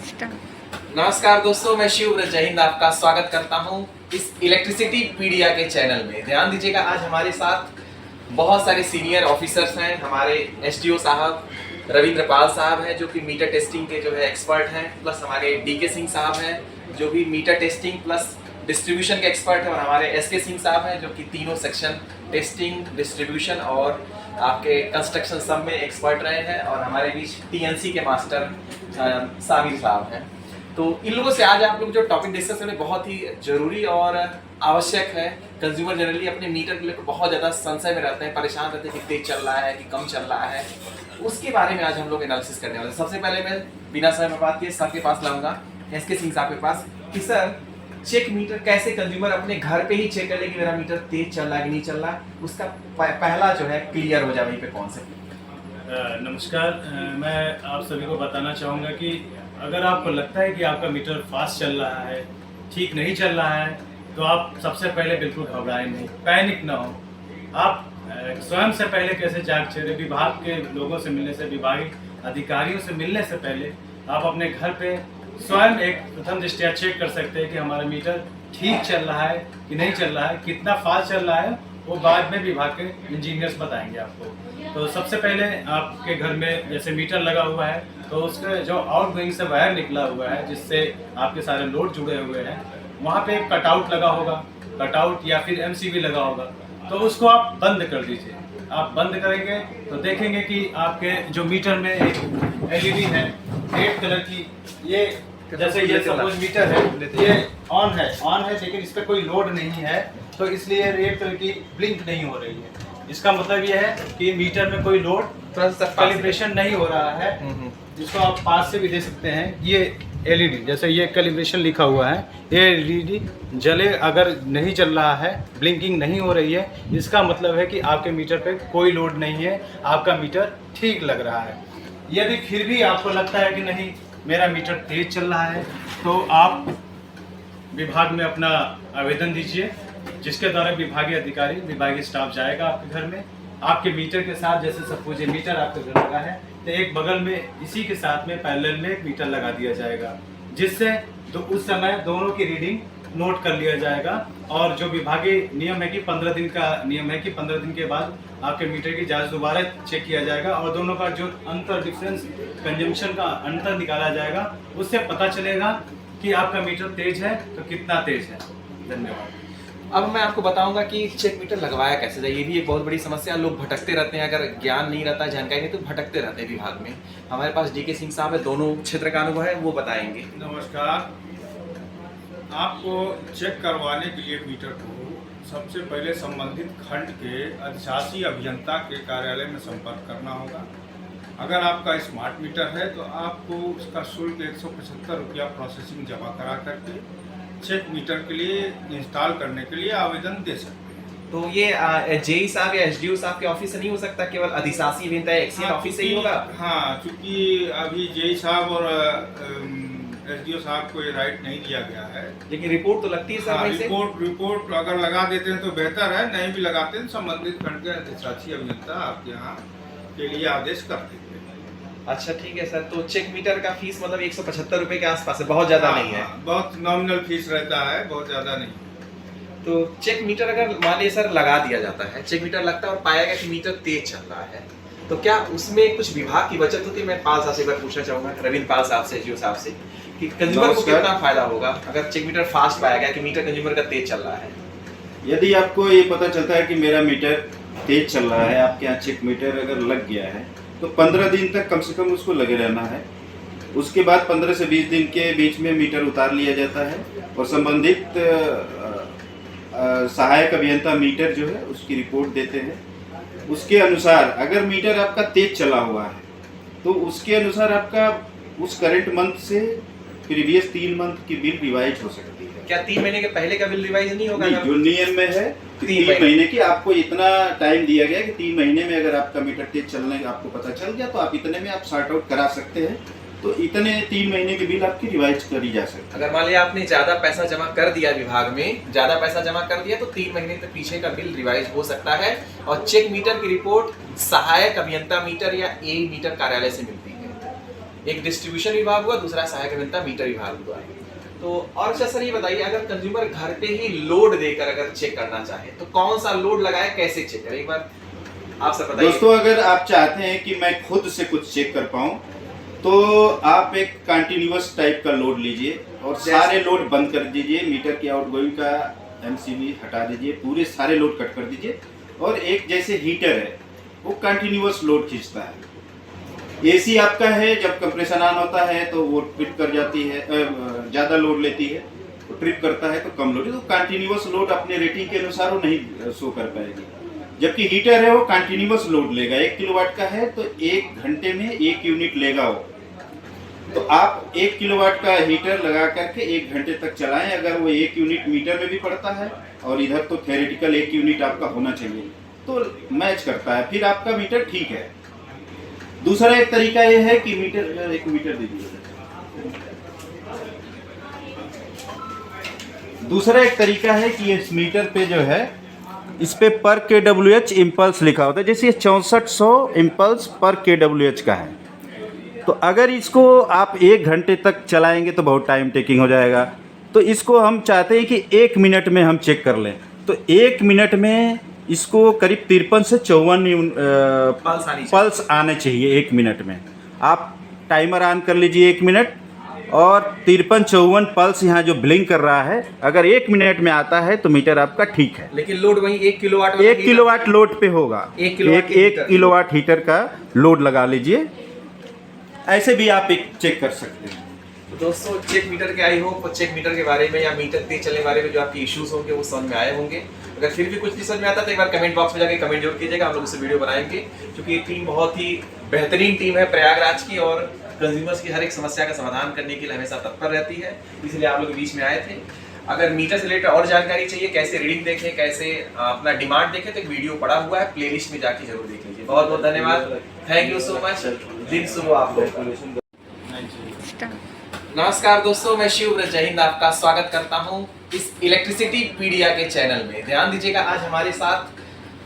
नमस्कार दोस्तों, मैं शिवव्रत जय हिंद आपका स्वागत करता हूं इस इलेक्ट्रिसिटी पीडिया के चैनल में। ध्यान दीजिएगा, आज हमारे साथ बहुत सारे सीनियर ऑफिसर्स हैं। हमारे एसडीओ साहब रविंद्र पाल साहब हैं जो कि मीटर टेस्टिंग के जो है एक्सपर्ट हैं, प्लस हमारे डीके सिंह साहब हैं जो भी मीटर टेस्टिंग प्लस डिस्ट्रीब्यूशन के एक्सपर्ट हैं, और हमारे एसके सिंह साहब हैं जो कि तीनों सेक्शन टेस्टिंग, डिस्ट्रीब्यूशन और आपके कंस्ट्रक्शन सब में एक्सपर्ट रहे हैं, और हमारे बीच टीएनसी के मास्टर साबिर साहब हैं। तो इन लोगों से आज आप लोग जो टॉपिक डिस्कस करें बहुत ही जरूरी और आवश्यक है। कंज्यूमर जनरली अपने मीटर को लेकर बहुत ज़्यादा संशय में रहते हैं, परेशान रहते हैं कि तेज चल रहा है कि कम चल रहा है। उसके बारे में आज हम लोग एनालिसिस करने वाले हैं। सबसे पहले मैं बिना समय में बात किए सर के पास लाऊंगा, एसके सिंह साहब के पास, कि सर चेक मीटर कैसे कंज्यूमर अपने घर पे ही चेक कर ले कि मेरा मीटर तेज चल रहा है कि नहीं चल रहा है, उसका पहला जो है क्लियर हो जाए वहीं पे कौन से। नमस्कार, मैं आप सभी को बताना चाहूँगा कि अगर आपको लगता है कि आपका मीटर फास्ट चल रहा है, ठीक नहीं चल रहा है, तो आप सबसे पहले बिल्कुल घबराएं नहीं, पैनिक ना हो। आप स्वयं से पहले कैसे जाग चले, विभाग के लोगों से मिलने से, विभागीय अधिकारियों से मिलने से पहले आप अपने घर पे स्वयं एक प्रथम दृष्टया चेक कर सकते हैं कि हमारा मीटर ठीक चल रहा है कि नहीं चल रहा है, कितना फास्ट चल रहा है, वो बाद में विभाग के इंजीनियर्स बताएंगे आपको। तो सबसे पहले आपके घर में जैसे मीटर लगा हुआ है तो उसके जो आउटगोइंग से वायर निकला हुआ है जिससे आपके सारे लोड जुड़े हुए हैं, वहाँ पे एक कटआउट लगा होगा, कटआउट या फिर एमसीबी लगा होगा, तो उसको आप बंद कर दीजिए। आप बंद करेंगे तो देखेंगे कि आपके जो मीटर में एक एलईडी है रेड कलर की, ये जैसे ये सपोज मीटर है, ये ऑन है लेकिन इस पर कोई लोड नहीं है, तो इसलिए रेड कलर की ब्लिंक नहीं हो रही है। इसका मतलब ये है कि मीटर में कोई लोड कैलिब्रेशन नहीं हो रहा है, जिसको आप पास से भी दे सकते हैं। ये एलईडी जैसे ये कैलिब्रेशन लिखा हुआ है, ये एलईडी जले अगर नहीं चल रहा है, ब्लिंकिंग नहीं हो रही है, इसका मतलब है कि आपके मीटर पे कोई लोड नहीं है, आपका मीटर ठीक लग रहा है। यदि फिर भी आपको लगता है कि नहीं मेरा मीटर तेज चल रहा है, तो आप विभाग में अपना आवेदन दीजिए, जिसके द्वारा विभागीय अधिकारी, विभागीय स्टाफ जाएगा आपके घर में। आपके मीटर के साथ, जैसे सपोज ये मीटर आपके घर लगा है, तो एक बगल में इसी के साथ में पैरेलल में एक मीटर लगा दिया जाएगा, जिससे तो उस समय दोनों की रीडिंग नोट कर लिया जाएगा। और जो विभागीय नियम है कि 15 दिन का नियम है कि 15 दिन के बाद आपके मीटर की जांच दोबारा चेक किया जाएगा और दोनों का जो अंतर, डिफरेंस, कंजम्पशन का अंतर निकाला जाएगा। उससे पता चलेगा कि आपका मीटर तेज है तो कितना तेज है। धन्यवाद। अब मैं आपको बताऊंगा कि चेक मीटर लगवाया कैसे जाए। ये भी एक बहुत बड़ी समस्या, लोग भटकते रहते हैं, अगर ज्ञान नहीं रहता, जानकारी नहीं, तो भटकते रहते हैं विभाग में। हमारे पास डीके सिंह साहब है, दोनों क्षेत्र का अनुभव है, वो बताएंगे। नमस्कार। आपको चेक करवाने के लिए मीटर को सबसे पहले संबंधित खंड के अधिशासी अभियंता के कार्यालय में संपर्क करना होगा। अगर आपका स्मार्ट मीटर है तो आपको उसका शुल्क 175 रुपया प्रोसेसिंग जमा करा करके चेक मीटर के लिए इंस्टॉल करने के लिए आवेदन दे सकते हैं। तो ये जेई साहब या एसडीओ साहब के ऑफिस से नहीं हो सकता, केवल अधिशासी अभियंता या एक्सीएन ऑफिस से ही होगा? हाँ, चूंकि अभी जेई साहब और एसडीओ साहब को ये राइट नहीं दिया गया है, लेकिन रिपोर्ट तो लगती है सर। हाँ, रिपोर्ट अगर लगा देते हैं तो बेहतर है, नहीं भी लगाते हैं संबंधित खंड के अधिशासी अभियंता आपके यहाँ के लिए आदेश कर देते हैं। अच्छा, ठीक है सर। तो चेक मीटर का फीस मतलब 175 रुपए के आसपास है, बहुत ज्यादा नहीं है? बहुत नॉमिनल फीस रहता है, बहुत ज्यादा नहीं। तो चेक मीटर अगर मान लीजिए सर लगा दिया जाता है, चेक मीटर लगता है और पाया गया कि मीटर तेज चल रहा है, तो क्या उसमें कुछ विभाग की बचत होती है? मैं पाल साहब से एक बार पूछना चाहूंगा, रविंद्र पाल साहब से, जियो साहब से, कि कंज्यूमर को कितना फायदा होगा अगर चेक मीटर फास्ट पाया गया कि मीटर कंज्यूमर का तेज चल रहा है? यदि आपको ये पता चलता है कि मेरा मीटर तेज चल रहा है, आपके यहाँ चेक मीटर अगर लग गया है, तो 15 दिन तक कम से कम उसको लगे रहना है। उसके बाद 15 से 20 दिन के बीच में मीटर उतार लिया जाता है और संबंधित सहायक अभियंता मीटर जो है उसकी रिपोर्ट देते हैं। उसके अनुसार अगर मीटर आपका तेज चला हुआ है तो उसके अनुसार आपका उस करंट मंथ से प्रीवियस 3 मंथ की बिल रिवाइज हो सकती है। क्या 3 महीने के पहले का बिल रिवाइज नहीं होगा? जो नियम में है 3 महीने की आपको इतना टाइम दिया गया कि 3 महीने में अगर आपका मीटर तेज चलने का आपको पता चल गया तो आप इतने में आप सॉर्ट आउट करा सकते हैं, तो इतने 3 महीने के बिल आपकी रिवाइज करी जा सकती है। अगर मान लिया आपने ज्यादा पैसा जमा कर दिया विभाग में, ज्यादा पैसा जमा कर दिया, तो 3 महीने तक पीछे का बिल रिवाइज हो सकता है। और चेक मीटर की रिपोर्ट सहायक अभियंता मीटर या ए मीटर कार्यालय से मिलती है। एक डिस्ट्रीब्यूशन विभाग हुआ, दूसरा सहायक अभियंता मीटर विभाग हुआ। तो और अच्छा सर ये बताइए, अगर कंज्यूमर घर पे ही लोड देकर अगर चेक करना चाहे तो कौन सा लोड लगाए, कैसे चेक करें, एक बार आप सब बताइए। दोस्तों, अगर आप चाहते हैं कि मैं खुद से कुछ चेक कर पाऊँ तो आप एक कंटिन्यूअस टाइप का लोड लीजिए और सारे लोड बंद कर दीजिए। मीटर की आउटगोइंग का एमसीबी हटा दीजिए, पूरे सारे लोड कट कर दीजिए। और एक जैसे हीटर है वो कंटिन्यूअस लोड खींचता है। एसी आपका है, जब कंप्रेशन ऑन होता है तो वो ट्रिप कर जाती है, ज़्यादा लोड लेती है, वो ट्रिप करता है तो कम लोड, तो कंटिन्यूअस लोड अपने रेटिंग के अनुसार वो नहीं शो कर पाएगी। जबकि हीटर है वो कंटिन्यूअस लोड लेगा। 1 किलोवाट का है तो 1 घंटे में 1 यूनिट लेगा वो। तो आप 1 किलोवाट का हीटर लगा करके 1 घंटे तक चलाएं। अगर वो 1 यूनिट मीटर में भी पड़ता है और इधर तो थ्योरेटिकल 1 यूनिट आपका होना चाहिए, तो मैच करता है, फिर आपका मीटर ठीक है। दूसरा एक तरीका ये है कि एक मीटर दीजिए। दूसरा एक तरीका है कि इस मीटर पे जो है इस पे पर kWh इम्पल्स लिखा होता है। जैसे ये 6400 इम्पल्स पर kWh का है। तो अगर इसको आप 1 घंटे तक चलाएंगे तो बहुत टाइम टेकिंग हो जाएगा। तो इसको हम चाहते हैं कि 1 मिनट में हम चेक कर लें। तो 1 मिनट में इसको करीब 53 से 54 पल्स आने चाहिए 1 मिनट में। आप टाइमर ऑन कर लीजिए 1 मिनट, और 53-54 पल्स यहाँ जो ब्लिंक कर रहा है, अगर 1 मिनट में आता है तो मीटर आपका ठीक है। लेकिन लोड वही 1 किलोवाट 1 किलोवाट लोड पे होगा। 1 किलोवाट हीटर का लोड लगा लीजिए। ऐसे भी आप एक चेक कर सकते हैं। तो दोस्तों, चेक मीटर के आई होप चेक मीटर के बारे में या मीटर तेज चलने के बारे में जो आपके इश्यूज होंगे वो समझ में आए होंगे। अगर फिर भी कुछ नहीं समझ में आता तो एक बार कमेंट बॉक्स में जाके कमेंट जरूर कीजिएगा, हम लोग उससे वीडियो बनाएंगे। क्योंकि ये टीम बहुत ही बेहतरीन टीम है प्रयागराज की, और कंज्यूमर्स की हर एक समस्या का समाधान करने के लिए हमेशा तत्पर रहती है, इसलिए आप लोग के बीच में आए थे। अगर मीटर से रिलेटेड और जानकारी चाहिए, कैसे रीडिंग देखें, कैसे अपना डिमांड देखें, तो एक वीडियो पड़ा हुआ है, प्लेलिस्ट में जाके जरूर देख लीजिए। बहुत बहुत धन्यवाद, थैंक यू सो मच। दिन शुभ आप लोग। नमस्कार दोस्तों, मैं शिवव्रत जय हिंद आपका स्वागत करता हूं इस इलेक्ट्रिसिटी पीडिया के चैनल में। ध्यान दीजिएगा, आज हमारे साथ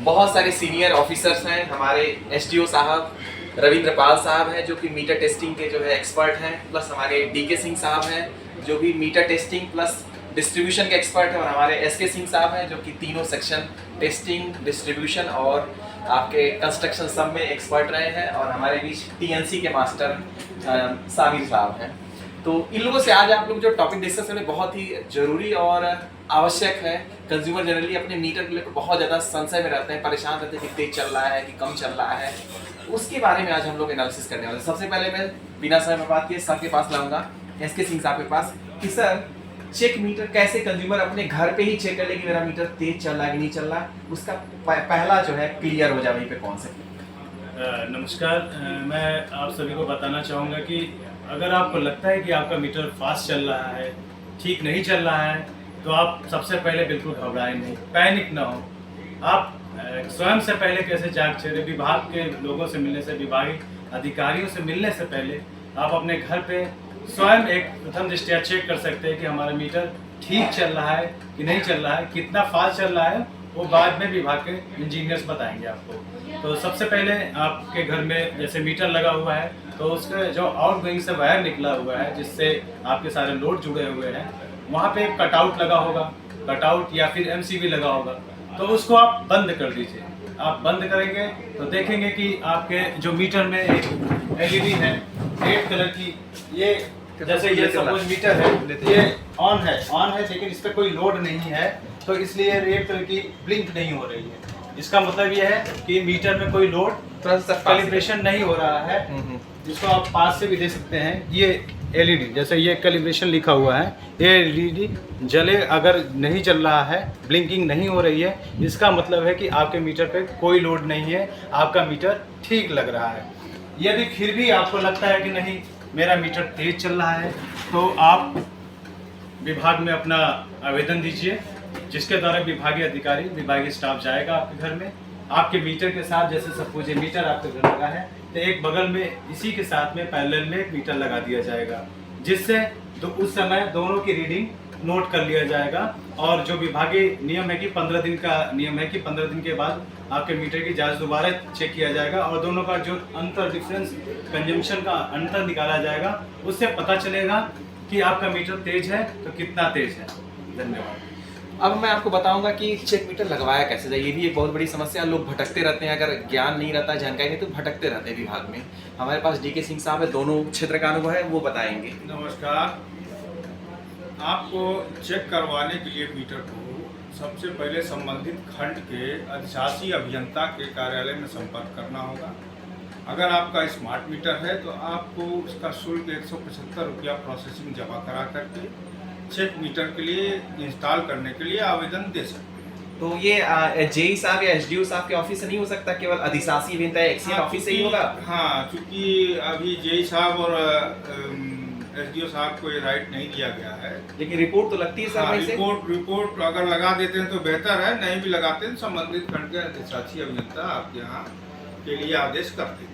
बहुत सारे सीनियर ऑफिसर्स हैं। हमारे एसडीओ साहब रविंद्र पाल साहब हैं जो कि मीटर टेस्टिंग के जो है एक्सपर्ट हैं, प्लस हमारे डीके सिंह साहब हैं जो भी मीटर टेस्टिंग प्लस डिस्ट्रीब्यूशन के एक्सपर्ट हैं, और हमारे एसके सिंह साहब हैं जो कि तीनों सेक्शन टेस्टिंग, डिस्ट्रीब्यूशन और आपके कंस्ट्रक्शन सब में एक्सपर्ट रहे हैं, और हमारे बीच टीएनसी के मास्टर साबिर साहब हैं। तो इन लोगों से आज आप लोग जो टॉपिक डिस्कस करें बहुत ही जरूरी और आवश्यक है। कंज्यूमर जनरली अपने मीटर को लेकर बहुत ज़्यादा संशय में रहते हैं, परेशान रहते हैं कि तेज चल रहा है कि कम चल रहा है। उसके बारे में आज हम लोग एनालिसिस करने वाले हैं। सबसे पहले मैं बिना समय बर्बाद किए सर के पास लाऊंगा, एसके सिंह साहब के पास, कि सर चेक मीटर कैसे कंज्यूमर अपने घर पे ही चेक कर ले कि मेरा मीटर तेज चल रहा है कि नहीं चल रहा, उसका पहला जो है क्लियर हो जाए वहीं पे कौन से। नमस्कार, मैं आप सभी को बताना चाहूँगा कि अगर आपको लगता है कि आपका मीटर फास्ट चल रहा है, ठीक नहीं चल रहा है, तो आप सबसे पहले बिल्कुल घबराएं नहीं, पैनिक ना हो। आप स्वयं से पहले कैसे जाग चले, विभाग के लोगों से मिलने से, विभागीय अधिकारियों से मिलने से पहले आप अपने घर पे स्वयं एक प्रथम दृष्टया चेक कर सकते हैं कि हमारा मीटर ठीक चल रहा है कि नहीं चल रहा है, कितना फास्ट चल रहा है, वो बाद में विभाग के इंजीनियर्स बताएंगे आपको। तो सबसे पहले आपके घर में जैसे मीटर लगा हुआ है तो उसका जो आउटगोइंग से वायर निकला हुआ है जिससे आपके सारे लोड जुड़े हुए हैं, वहाँ पे एक कटआउट लगा होगा, कटआउट या फिर एमसीबी लगा होगा, तो उसको आप बंद कर दीजिए। आप बंद करेंगे तो देखेंगे कि आपके जो मीटर में एक एलईडी है रेड कलर की, ये जैसे ये सपोज मीटर है, ये ऑन है लेकिन इस पर कोई लोड नहीं है, तो इसलिए रेड कलर की ब्लिंक नहीं हो रही है। इसका मतलब ये है कि मीटर में कोई लोड कैलिब्रेशन नहीं हो रहा है, जिसको आप पास से भी दे सकते हैं। ये एलईडी जैसे ये कैलिब्रेशन लिखा हुआ है, ये एलईडी जले अगर नहीं चल रहा है, ब्लिंकिंग नहीं हो रही है, इसका मतलब है कि आपके मीटर पे कोई लोड नहीं है, आपका मीटर ठीक लग रहा है। यदि फिर भी आपको लगता है कि नहीं मेरा मीटर तेज चल रहा है, तो आप विभाग में अपना आवेदन दीजिए, जिसके द्वारा विभागीय अधिकारी, विभागीय स्टाफ जाएगा आपके घर में। आपके मीटर के साथ, जैसे सपोज ये मीटर आपके घर लगा है, तो एक बगल में इसी के साथ में पैरेलल में एक मीटर लगा दिया जाएगा, जिससे तो उस समय दोनों की रीडिंग नोट कर लिया जाएगा। और जो विभागीय नियम है कि 15 दिन का नियम है कि 15 दिन के बाद आपके मीटर की जांच दोबारा चेक किया जाएगा और दोनों का जो अंतर डिफरेंस कंजम्पशन का अंतर निकाला जाएगा। उससे पता चलेगा कि आपका मीटर तेज है तो कितना तेज है। धन्यवाद। अब मैं आपको बताऊंगा कि चेक मीटर लगवाया कैसे जाए। ये भी एक बहुत बड़ी समस्या है, लोग भटकते रहते हैं, अगर ज्ञान नहीं रहता, जानकारी नहीं तो भटकते रहते हैं विभाग में। हमारे पास डीके सिंह साहब है, दोनों क्षेत्र का अनुभव है, वो बताएंगे। नमस्कार। आपको चेक करवाने के लिए मीटर को सबसे पहले संबंधित खंड के अधिशासी अभियंता के कार्यालय में संपर्क करना होगा। अगर आपका स्मार्ट मीटर है तो आपको उसका शुल्क 175 रुपया प्रोसेसिंग जमा करा करके चेक मीटर के लिए इंस्टॉल करने के लिए आवेदन दे सकते हैं। तो ये जेई साहब या एसडीओ साहब के ऑफिस से नहीं हो सकता, केवल अधिशासी अभियंता या एक्सीएन ऑफिस से ही होगा? हाँ, चूंकि अभी जेई साहब और एसडीओ साहब को ये राइट नहीं दिया गया है। लेकिन रिपोर्ट तो लगती है सर वहीं से? रिपोर्ट अगर लगा देते हैं तो बेहतर है, नहीं भी लगाते हैं संबंधित खंड के अधिशासी अभियंता आपके यहाँ के लिए आदेश कर देते हैं।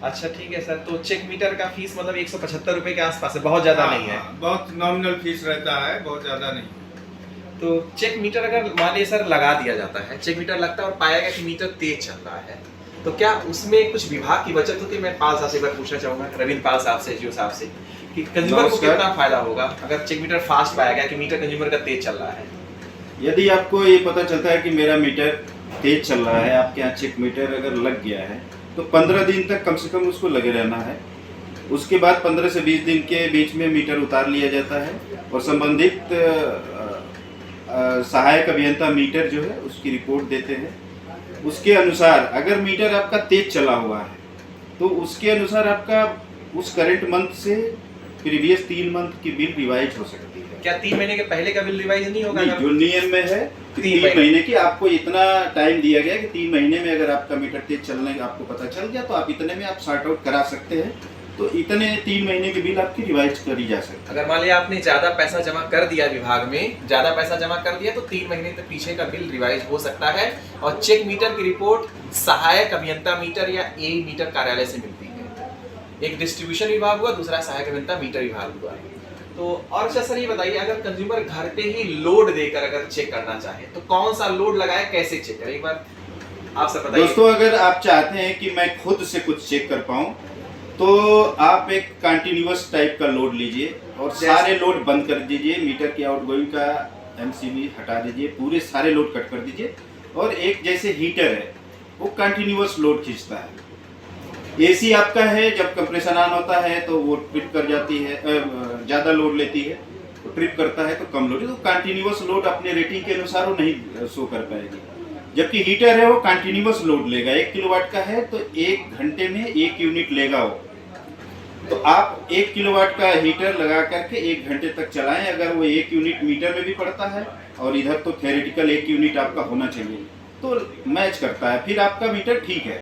अच्छा ठीक है सर। तो चेक मीटर का फीस मतलब 175 रुपए के आसपास है, बहुत ज्यादा नहीं है? बहुत नॉमिनल फीस रहता है, बहुत ज्यादा नहीं। तो चेक मीटर अगर मान लीजिए सर लगा दिया जाता है, चेक मीटर लगता है और पाया गया कि मीटर तेज चल रहा है, तो क्या उसमें कुछ विभाग की बचत होती है? मैं पाल साहब से एक बार पूछना चाहूंगा, रविंद्र पाल साहब से, जियो साहब से, कि कंज्यूमर को कितना फायदा होगा अगर चेक मीटर फास्ट पाया गया कि मीटर कंज्यूमर का तेज चल रहा है? यदि आपको ये पता चलता है कि मेरा मीटर तेज चल रहा है, आपके यहाँ चेक मीटर अगर लग गया है, तो 15 दिन तक कम से कम उसको लगे रहना है। उसके बाद 15 से 20 दिन के बीच में मीटर उतार लिया जाता है और संबंधित सहायक अभियंता मीटर जो है उसकी रिपोर्ट देते हैं। उसके अनुसार अगर मीटर आपका तेज चला हुआ है तो उसके अनुसार आपका उस करंट मंथ से प्रीवियस 3 मंथ की बिल रिवाइज हो सकती है। क्या 3 महीने के पहले का बिल रिवाइज नहीं होगा? नहीं, जो नियम में है 3 महीने की आपको इतना टाइम दिया गया कि 3 महीने में अगर आपका मीटर तेज चलने का आपको पता चल गया तो आप इतने में आप सॉर्ट आउट करा सकते हैं। तो इतने 3 महीने के बिल आपकी रिवाइज करी जा सकती है। अगर मान लिया आपने ज्यादा पैसा जमा कर दिया विभाग में, ज्यादा पैसा जमा कर दिया तो 3 महीने तक पीछे का बिल रिवाइज हो सकता है। और चेक मीटर की रिपोर्ट सहायक अभियंता मीटर या ए मीटर कार्यालय से मिलती है। एक डिस्ट्रीब्यूशन विभाग हुआ, दूसरा सहायक अभियंता मीटर विभाग हुआ। तो और अच्छा सर ये बताइए, अगर कंज्यूमर घर पे ही लोड देकर अगर चेक करना चाहे तो कौन सा लोड लगाए, कैसे चेक करें, एक बार आप सब बताइए। दोस्तों, अगर आप चाहते हैं कि मैं खुद से कुछ चेक कर पाऊं तो आप एक कंटिन्यूअस टाइप का लोड लीजिए और सारे लोड बंद कर दीजिए। मीटर की आउटगोइंग का एमसीबी हटा दीजिए, पूरे सारे लोड कट कर दीजिए। और एक जैसे हीटर है वो कंटिन्यूअस लोड खींचता है। एसी आपका है, जब कंप्रेसर ऑन होता है तो वो ट्रिप कर जाती है, ज़्यादा लोड लेती है, वो ट्रिप करता है तो कम लोड, तो कंटिन्यूअस लोड अपने रेटिंग के अनुसार वो नहीं शो कर पाएगी। जबकि हीटर है वो कंटिन्यूअस लोड लेगा। 1 किलोवाट का है तो 1 घंटे में 1 यूनिट लेगा वो। तो आप 1 किलोवाट का हीटर लगा करके 1 घंटे तक चलाएं। अगर वो 1 यूनिट मीटर में भी पड़ता है और इधर तो थ्योरेटिकल 1 यूनिट आपका होना चाहिए, तो मैच करता है, फिर आपका मीटर ठीक है।